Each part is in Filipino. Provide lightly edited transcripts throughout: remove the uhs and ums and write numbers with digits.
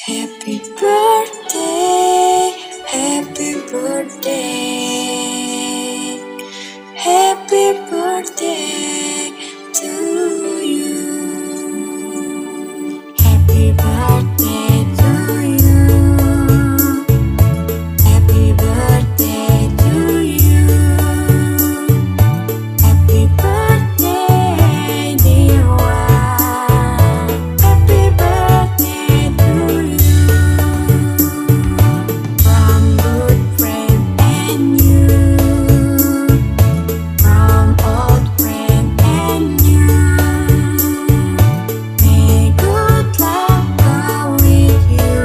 Happy birthday, happy birthday, happy birthday to you. Happy birthday to you. Happy birthday to you. Happy birthday, dear one. Happy birthday to you. From good friend and you. From old friend and you. May good luck go with you.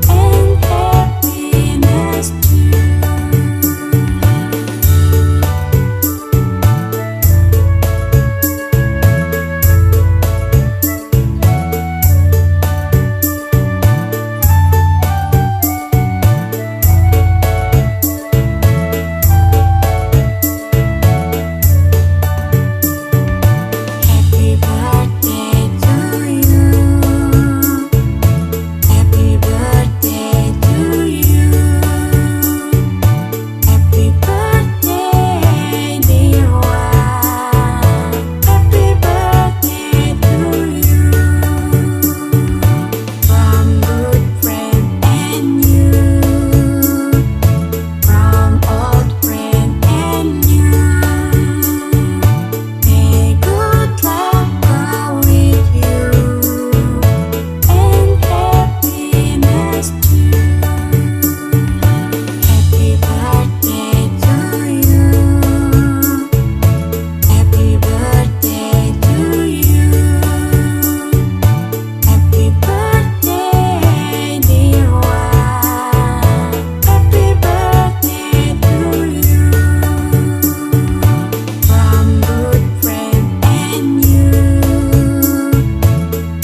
And happiness too. Happy birthday to you. Happy birthday to you. Happy birthday, dear one. Happy birthday to you. From good friend and you. From old friend and you. May good luck go with you. And happiness too. Happy birthday to you. Happy birthday to you. Happy birthday, dear one. Happy birthday to you. From good friend and you.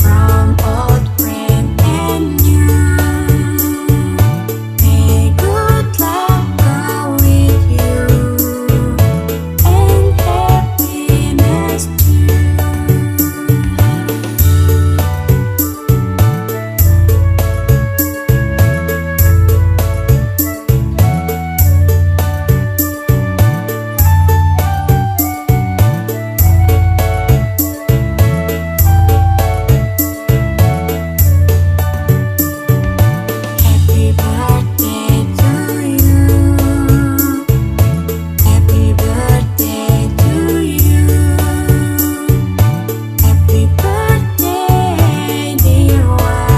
From old friend and you. May good luck go with you. And happiness too. Happy birthday to you. Happy birthday to you. Happy birthday, dear one.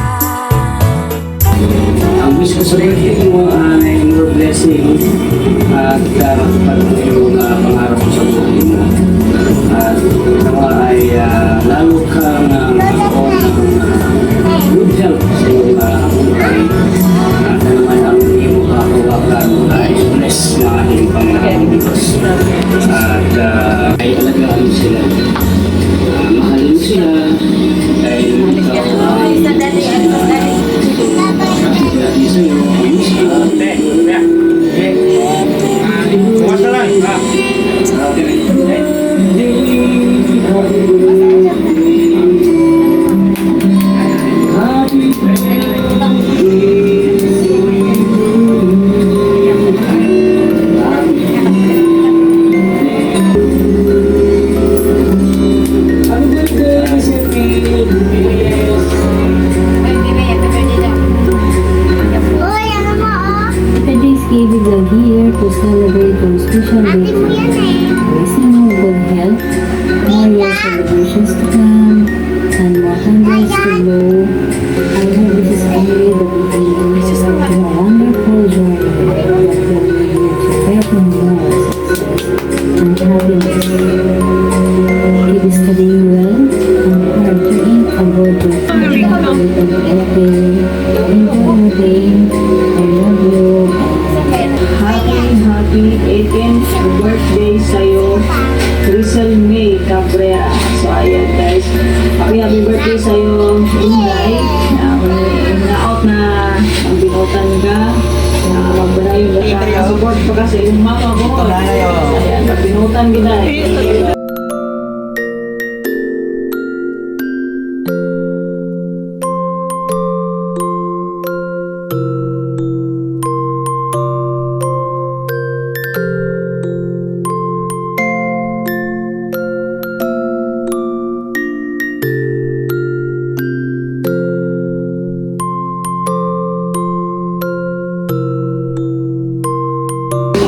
Ang wish ko sa birthday mo ay more blessing at patuloy yung pangarap ko sa buhay mo. At nawa ay lalo kang magkaroon ng good health sa iyong buhay. At naman ang hindi mo kahawakan ay bless na ating Panginoon Diyos. At ay alagaan mo sila. Mahalin mo sila dahil ikaw ay Thanksgiving are here to celebrate our special day. Blessing of good health, more year celebrations to come, and more candles to blow. I hope this is only the beginning of a wonderful journey that will lead you to better more success and happiness. Keep studying well and hard to eat about your family. Enjoy your day. I love you. Happy 18th birthday sa'yo, Rizal May Cabrera. So ayan guys, happy birthday sa'yo, Inday. Na-out na ang binutan ka, na magbanayon ka, support pa kasi yung mama mo. Ayan, binutan kita.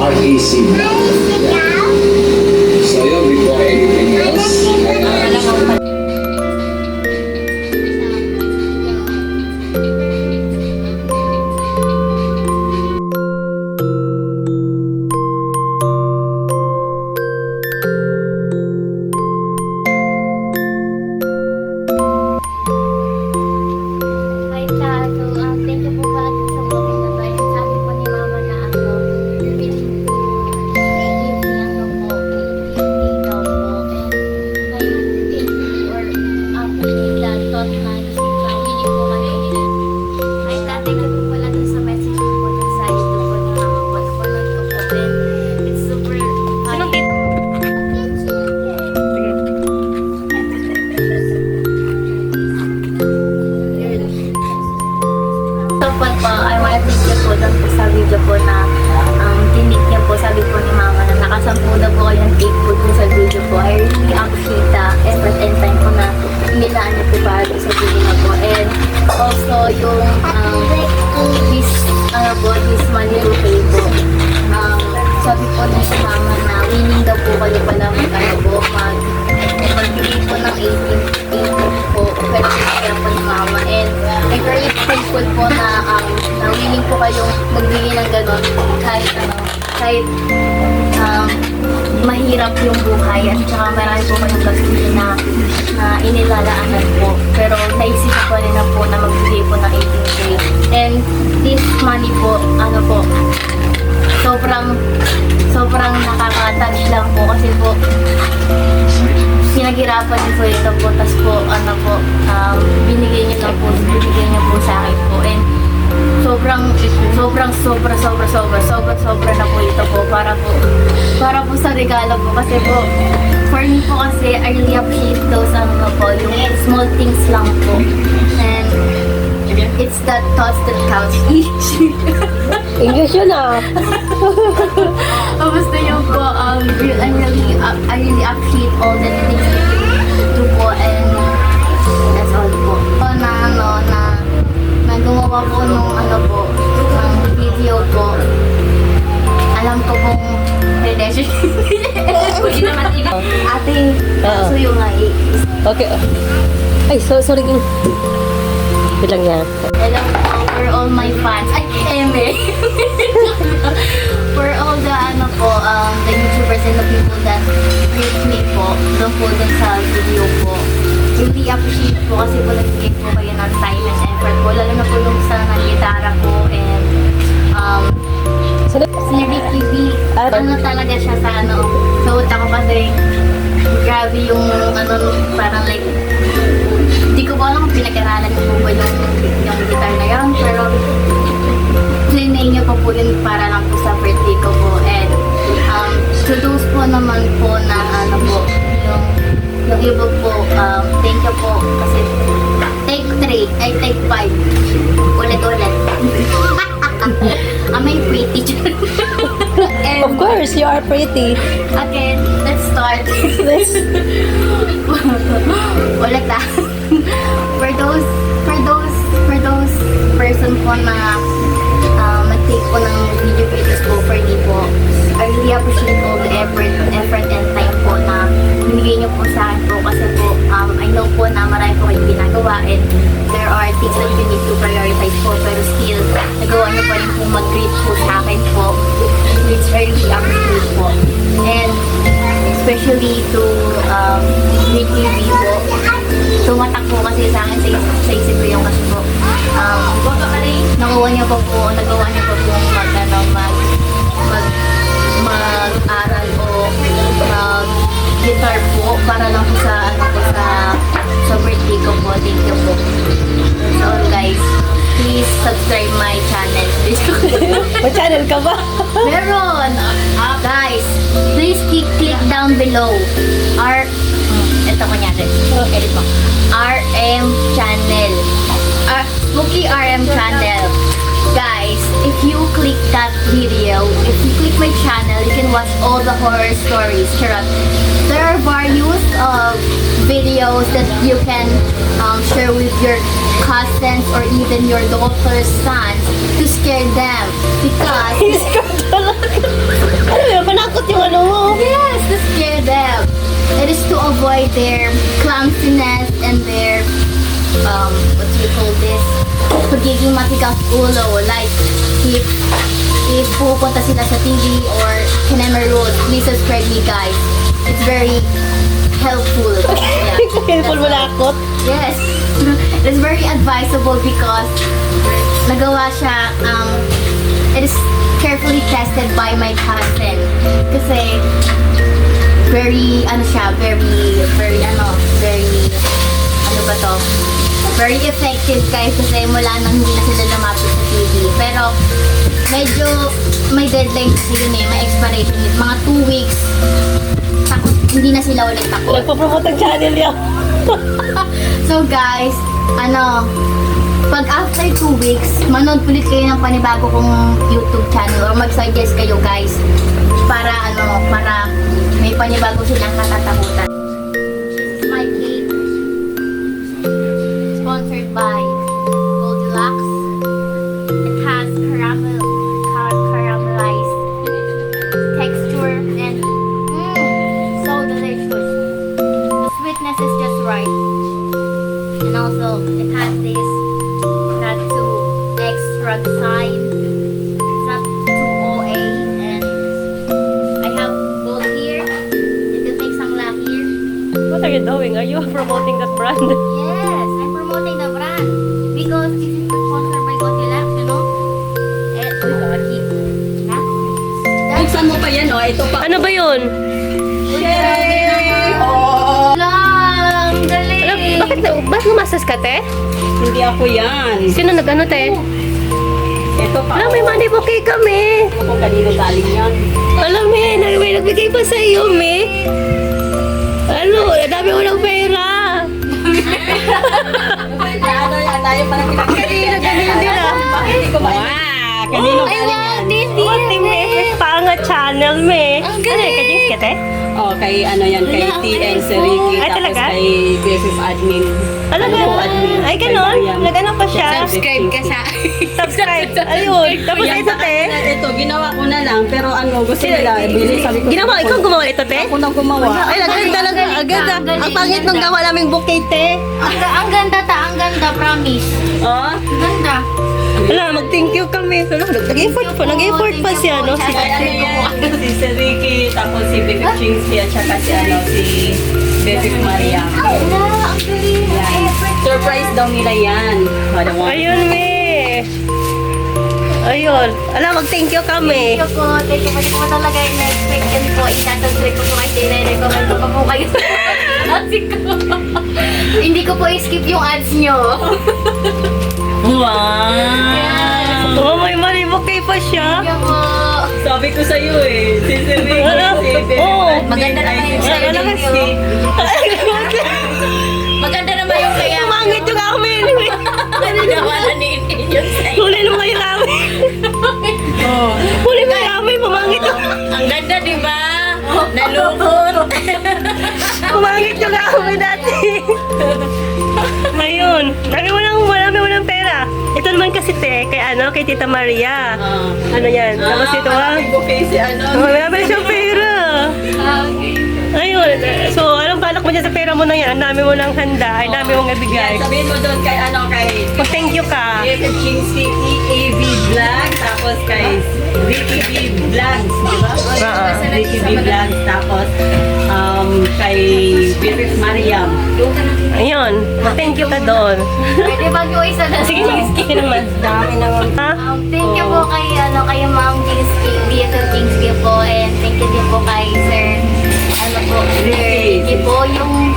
RAC Vlog. So yun, before anything else, Hi, Ta. So, thank you po pala sa booking na to. And sabi po ni Mama na ako, willing to give me ano po, 80 daw po. And I thank you or appreciate that thought na willing po kami. Hi, Ta. Thank you po pala dun sa message niyo po dun sa YouTube po ni Mama po. Napanood ko po. And it's super funny. So po, I want to thank you po dun po sa video po na tinik niya po, sabi po ni Mama na nakasampu na po kayo ng take po dun sa video po. I really appreciate the effort and time po na inilaan niyo po para dun sa video na po. And also yung this money to pay po. Sabi po ni Mama na willing daw po kayo pala magbigay po ng 18 po. Pero kaya po ni Mama. And I'm very thankful po na willing po kayong magbigay ng gano'n kahit mahirap yung buhay at saka marami po kayong gastusin na inilalaanan po. Pero naisip ko rin na po na magbigay po ng 18K. And this money po, sobrang nakaka-touch lang po kasi po pinaghirapan niyo po ito po, tas po, binigay niyo po sa akin po. And sobra na po ito po para po sa regalo po kasi po for me po kasi I really appreciate those yung small things lang po. And it's the thoughts that counts. English yun ah. Basta yung po, I really appreciate all the things that you do po, and that's all po. Na gumawa po nung ng video po. Alam ko pong relationship. Pwede naman ate, so yung Okay. Ay, sorry. Bilang yan. hello po for all my fans. Ay, eme. For all the the YouTubers and the people that greet me po, doon sa video po. Really appreciate po kasi po nagbigay po kayo ng time and effort po. Lalo na po yung sa gitara ko and si Ricky B. Talaga siya sa sa utak ko kasi grabe yung parang like hindi ko ba alam kung pinag-aralan niyo po ba yung guitar na yan, pero plinay niyo po yun para lang po sa birthday ko po. And to those po naman po na yung iba po, thank you po kasi take 3, ay take 5 ulit am I pretty? And, Of course, you are pretty. okay, let's start. Ulit for those person po na nag-take po ng video videos po for me po, I really appreciate all the effort and time po na binigay niyo po sa akin po kasi po I know po na marami po kayong ginagawa and there are things that you need to prioritize po, pero still nagawa niyo pa rin po mag-greet po sa akin po, which I really appreciate po. And especially to Ricky V po, tumatak po kasi sa akin sa isip ko yung kasi po nagawa niya pa po mag-aral o mag-guitar po para lang po sa birthday ko po. Thank you po. So guys, please subscribe my channel. May channel ka ba? Meron! Guys, please click down below ito kunyari, edit mo, RM channel, Spooky RM channel. Guys, if you click that video, if you click my channel, you can watch all the horror stories. Charot. There are various videos that you can share with your cousins or even your daughter's sons to scare them. Because, Ano yun? Panakot yung ano mo. yes, to scare them. It is to avoid their clumsiness and their, what do you call this? Pagiging matigas ulo. Like, if pupunta sila sa TV or Kinema Road, please subscribe me guys. It's very helpful. Yeah. Helpful mo nakot. Yes. It's very advisable because nagawa siya, it is carefully tested by my cousin. Kasi, very, ano ba to? Very effective guys kasi mula nang hindi na sila lumapit sa TV. Pero, medyo may deadline kasi yun eh, may expiration date. Mga 2 weeks, takot, hindi na sila ulit takot. Nagpo-promote ang channel yan. So guys, pag after 2 weeks, manood ulit kayo ng panibago kong YouTube channel or mag-suggest kayo guys para para may panibago silang katatakutan. This is my cake. Sponsored by Goldilocks. It has caramelized texture and so delicious. The sweetness is just right. And also, it has this not too extra sign. It's not too OA. And I have gold here. You can take some laugh here. What are you doing? Are you promoting that brand? Yes, I'm promoting the brand. Because this is sponsored by Goldilocks, you know? Eh, ha? Buksan mo pa yan, oh. Ito pa. Ano ba yun? Lang! Dali! Bakit lumasas ka, te? Hindi ako yan. Sino nag-ano, te? Ito pa. Alam, may money bouquet kami. Ako kanino galing yan. Alam, may nagbigay pa sa iyo, me. Ano, dami ko ng pera. Ano yan? Tayo parang pinagkanina. Kanino nila? Bakit hindi ko kanino Ay, galing wow! yan? This Team Efes Pangat Channel, me. Ang Ano, galing. kajings ka, te? Oh, kay ano yan, kay Wala, TN ang Seriki, Ay, tapos talaga? kay Griffith Admin. Alam Ano mo, po, admin? ay Kay ganon, Mariam. nag-ano pa siya. Subscribe ka sa... Subscribe. Ayun. Tapos Yan, ito, sa te. kanila, ito, ginawa ko na lang, pero ano, gusto nila, bili, sabi ko. Ginawa, ikaw gumawa ito, te? Ako na gumawa. Ay, ang ganda. Ang pangit nung gawa naming bouquet, te. Ang ganda ang ganda, promise. Oh? Ang ganda. Wala, mag-thank you kami. Nag-effort pa siya, no? Ay, ano yan, si Seriki, tapos si Bebek Chingsky, at saka si ano, si Bebek Maria. Wala, ang galing. Yan. Surprise daw nila yan. Ano mo? Ayun, me. Ayun. Alam, mag-thank you kami. Thank you po. Thank you po. Hindi ko pa talaga in-expect yan po. Isasubscribe ko po kasi nire-recommend ko pa po kayo sa ads ko. Hindi ko po i-skip yung ads nyo. Wow! Oh, may money bouquet pa siya. Thank you po. Sabi ko sa'yo eh, si Seriki, Ano? si Bebek Oo. Admin, Maganda ay, naman yung si sa'yo, Chingsky. Maganda naman yung kaya. Pumangit yung amin. Nagawa na ni Inday yun sa'yo. Huli mo kayo namin. Huli mo kayo namin. Pumangit yung... Ang ganda, di ba? Nalukot. Pumangit yung amin dati. Ayun. Dami mo ng pera. Ito naman kasi, te, kay Tita Maria. Ano yan? Tapos ito, Maraming bouquet si ano. Marami na siyang pera. Ayun. So, anong balak mo dyan sa pera mo na yan? Ang dami mo ng handa. Ay, dami mong ibigay. Sabihin mo doon kay ano, kay Pag-thank you ka. Bebek Chingsky EAV Vlog, tapos kay Ricky B Vlogs, di ba? Oo. Ricky B Vlogs, tapos kay Bebek Mariam. Ayun. Mag-thank you ka doon. Pwede ba yung isa na? Sige, sige naman. Dami naman. Ha? Thank you po kay Ma'am Kingsky, BFF Kingsky po, and thank you din po kay Sir, Sir Ricky po, yung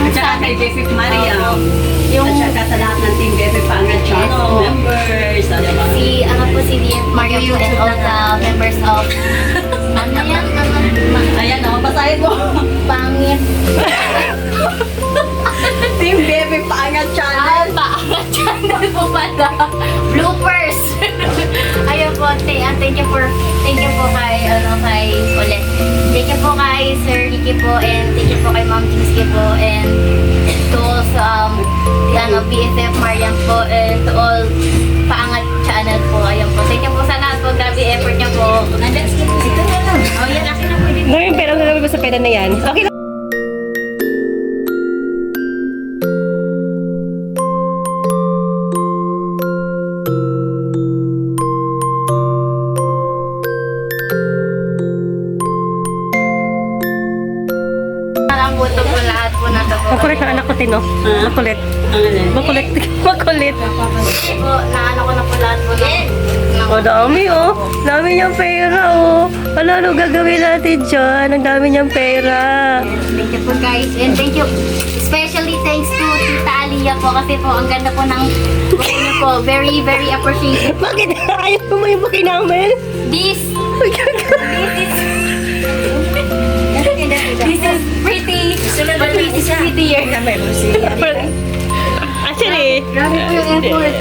At saka kay Bebek Mariam. yung At saka sa lahat ng team Bebek Pangat Channel members. Ano ba? si DF Mario po and all the members of ano yan? Ayan, basahin mo. Pangit. Team Bebek Pangat Channel. Paangat channel po pala. Bloopers. Ayun po, thank you po kay, kay ulit. Thank you po kay Sir Ricky po, and thank you po kay Ma'am Jingsky po, and to also, BFF Mariam po, and to all Paangat channel po. Ayun po. Thank you po sa lahat po. Grabe effort niyo po. Nandiyan, ito na lang. Oh, yan, akin na po din. Ngayon, pero ang gagawin ko sa pera na yan. Okay lang. Parang buto po lahat po na to po. Makulit ang anak ko, Tino. Makulit. Makulit. Makulit. Kasi po, naano ko na po lahat po na. O, dami oh. Dami niyang pera oh. Wala, ano gagawin natin dyan? Ang dami niyang pera. Thank you po guys. And thank you. Especially thanks to Tita Aliyah po. Kasi po, ang ganda po ng buhay niyo po. Very, very appreciated. Bakit? Ayaw mo yung buki namin? This is pretty. But it is prettier. Actually, Grabe po yung effort.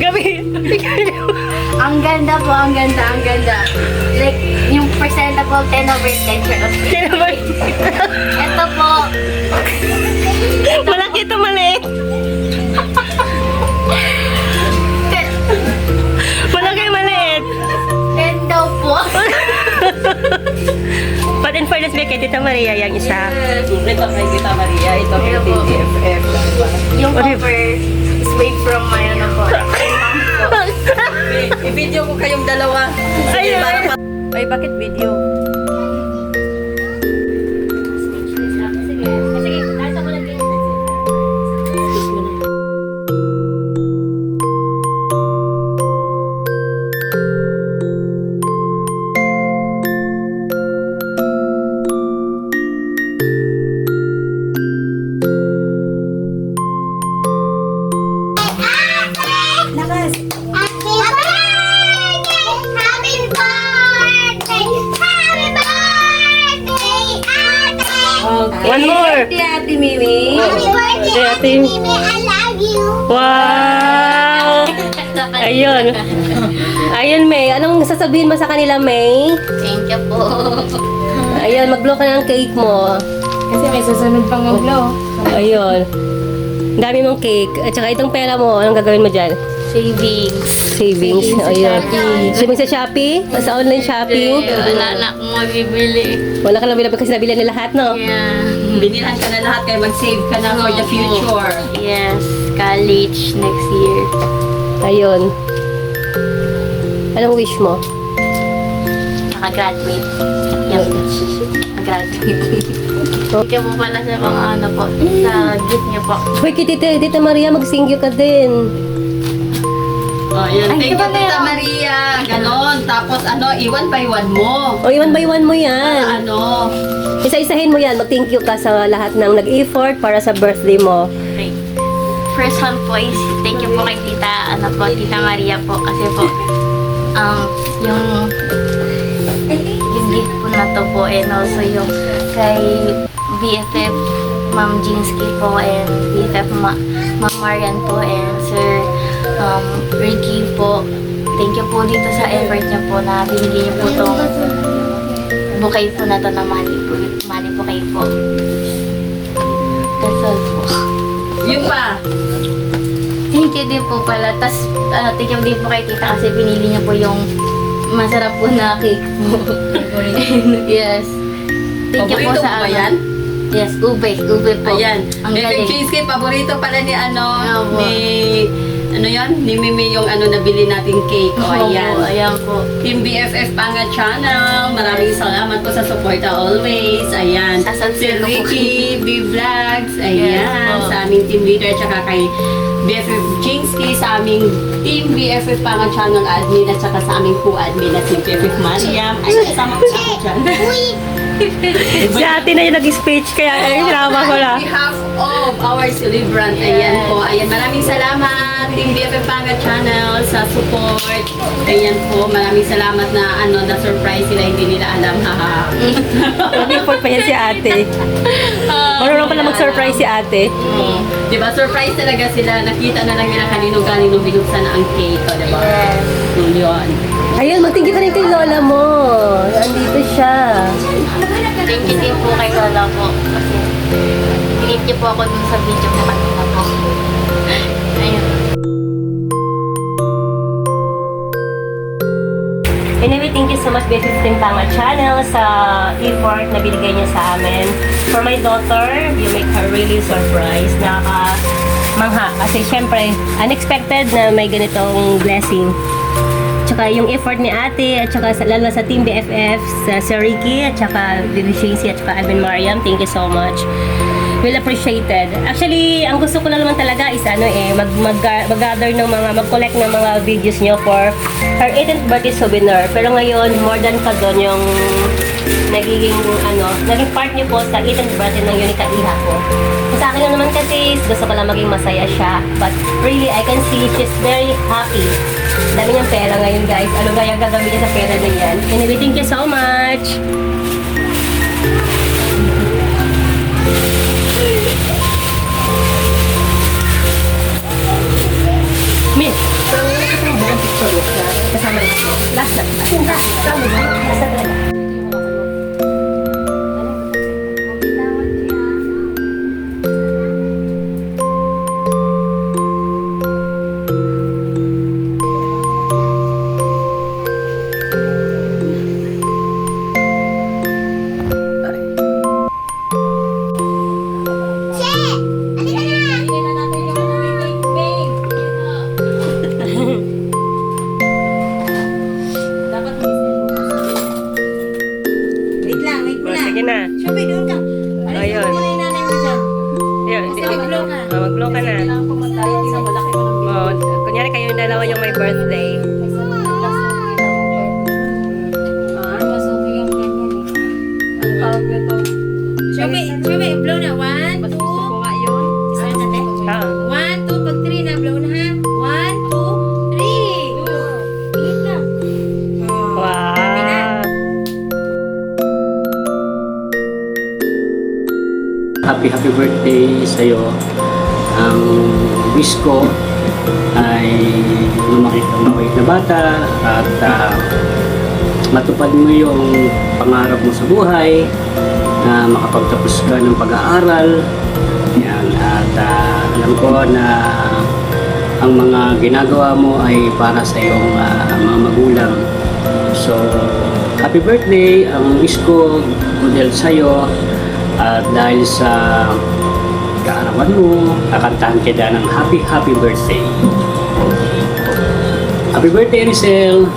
gabi. Ang ganda po, ang ganda, ang ganda. Like, yung presentable 10 over 10. Ito po. Malaki ito maliit. Malaki maliit. 10 daw po. But in fairness, kay Tita Maria, yung isa. Ito kay Tita Maria, ito kay Ito po. BFF. Yung cover is made from my ano po. I-video ko kayong dalawa. Sige, Ayun. para Ay, bakit video? Sige, kahit ako lang ganyan. One more. Ate Mimi. Ate. Wow! Ayun. Ayun, May. Anong sasabihin mo sa kanila, May? Thank you po. Ayun, mag-blow ka ng cake mo. Kasi may susunod pang mag-blow. Ayun. Ang dami mong cake. At saka itong pera mo, anong gagawin mo dyan? Savings. Savings. Ayun. Savings sa Shopee? Sa online shopping? Wala na akong mabibili. Wala ka lang bilabag kasi nabili na lahat, no? Yeah. Binilhan ka na lahat kaya mag-save ka na for the future. Yes. College next year. Ayun. Anong wish mo? Nakagraduate. Yes. Nakagraduate. Thank you po pala sa mga ano po. Sa gift niyo po. Hoy, Tita Maria, mag-singyo ka din. Oh, yan. Ay, Thank you, diba Tita meron? Maria. Ganon. Tapos ano, iwan by one mo. O, one by one mo yan. Ano? Isa-isahin mo yan. Mag-thank you ka sa lahat ng nag-effort para sa birthday mo. Okay. First one po is thank you po kay Tita, Tita Maria po. Kasi po, yung gift po na to po, and also yung kay BFF Ma'am Jingsky po, and BFF Ma'am Marian po, and Sir Ricky po. Thank you po dito sa effort niyo po na binigay niyo po tong bouquet po na to na mali po kayo po. That's all po. Yung pa. Thank you din po pala. Tapos, thank you din po kay Tita kasi pinili niyo po yung masarap po na cake po. Yes. Thank you po Paborito sa mo ba yan? Yes, ube. Ube po. Ayan. Ang Bebe galing. cheesecake, paborito pala ni Opo. ano yan? Ni Mimi yung nabili nating cake. O, ayan. Opo, ayan po. Team BFF Panga Channel, maraming salamat po sa suporta always. Ayan. Si Sasalsilo po. Ricky, B-Vlogs, Yes ayan. po. Sa aming team leader, tsaka kay BFF Jingsky, sa aming Team BFF Panga Channel admin, at tsaka sa aming co-admin na si BFF Mariam. Ay, kasama ko ako dyan. Si ate na yung nag-speech, kaya sinama ko na. On behalf of our celebrant, ayan po. Ayan, maraming salamat Team BFF Panga Channel sa support. Ayan po, maraming salamat na na-surprise sila, hindi nila alam. Haha. Mag-effort pa yan si ate. Marunong pala mag-surprise si ate. Diba, surprise talaga sila. Nakita na lang nila kanino-kanino binuksan na ang cake, o, diba? Yes. Yun. Ayun, magtingin ka rin kay lola mo. Andito siya. Thank you din po kay Lola po. Kasi pinip niyo po ako dun sa video ko kanina po. Ayun. Anyway, thank you so much, Basis Tintanga Channel, sa effort na binigay niya sa amin. For my daughter, you make her really surprised. Nakaka-mangha. Kasi syempre, unexpected na may ganitong blessing. Tsaka yung effort ni ate, at tsaka lalo sa Team BFF, sa Sir Ricky, at tsaka Bibi Shazy, at tsaka Alvin Mariam, thank you so much. Well appreciated. Actually, ang gusto ko na naman talaga is mag-gather ng mag-collect ng mga videos nyo for her 18th birthday souvenir. Pero ngayon, more than pa doon yung naging part niyo po sa 18th birthday ng Unica Iha ko. Sa akin na naman kasi, gusto ko lang maging masaya siya. But really, I can see she's very happy. Dami niyang pera ngayon, guys. Ano kaya gagawin niya sa pera na yan? Anyway, thank you so much! Miss, kasama rin. Last na. Asinta. Kasama rin. Last na. Sige na. Shubi, doon ka. Ayun. Ano yung nanay mo dyan? Ayun. Mag-blow ka. Mag-blow ka na. Kunyari kayo yung dalawa yung may birthday. Shubi, blow na. 1, 2. Isa na natin. 1, 2, pag 3 na, blow na ha. 1, 2, 3. Tingin ka. Wow. Happy birthday sa'yo. Ang wish ko ay lumaki kang mabait na bata at matupad mo yung pangarap mo sa buhay, na makapagtapos ka ng pag-aaral. Yan. At alam ko na ang mga ginagawa mo ay para sa iyong mga magulang. So, happy birthday! Ang wish ko, model sa'yo. At dahil sa kaarawan mo, kakantahan kita ng happy birthday. Happy birthday, Rizal!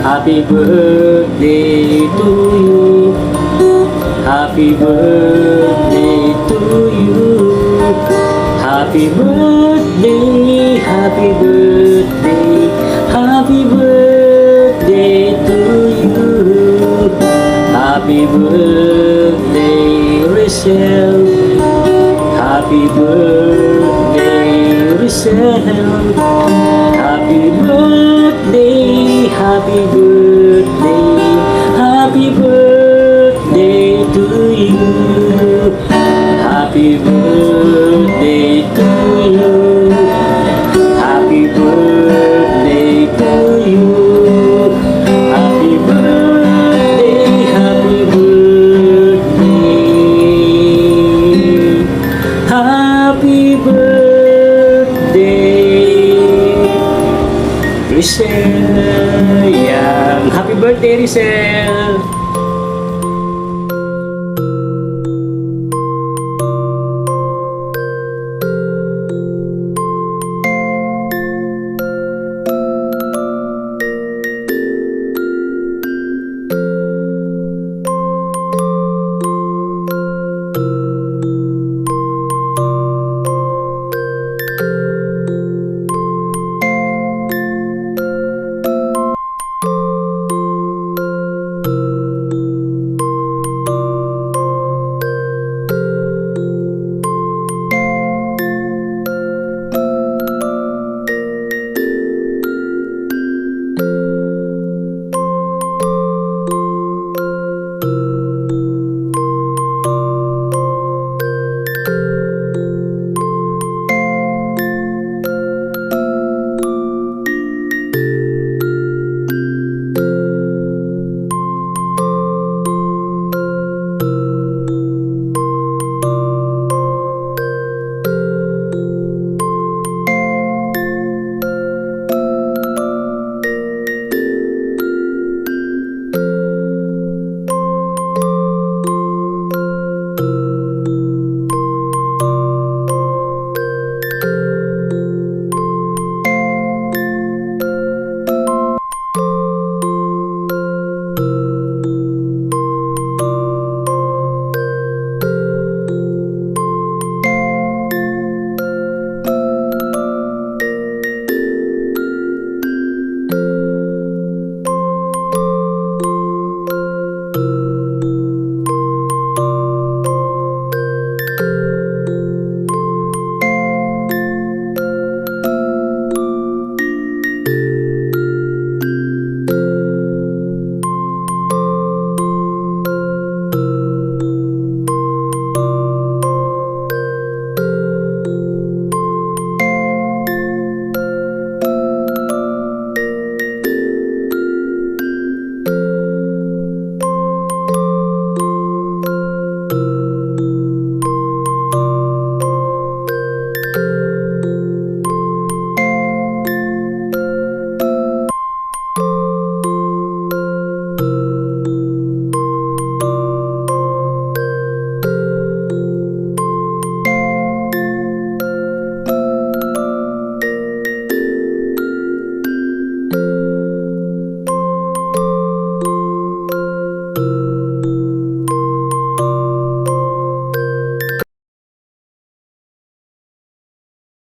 Happy birthday to you. Happy birthday to you. Happy birthday, happy birthday, happy birthday to you. Happy birthday, Rizal. Happy birthday, Rizal. Happy birthday, happy birthday, happy birthday to you. Happy birthday to you. Happy birthday to you. Happy birthday, happy birthday. Happy birthday, Rizal. Yan. Happy birthday, Rizal.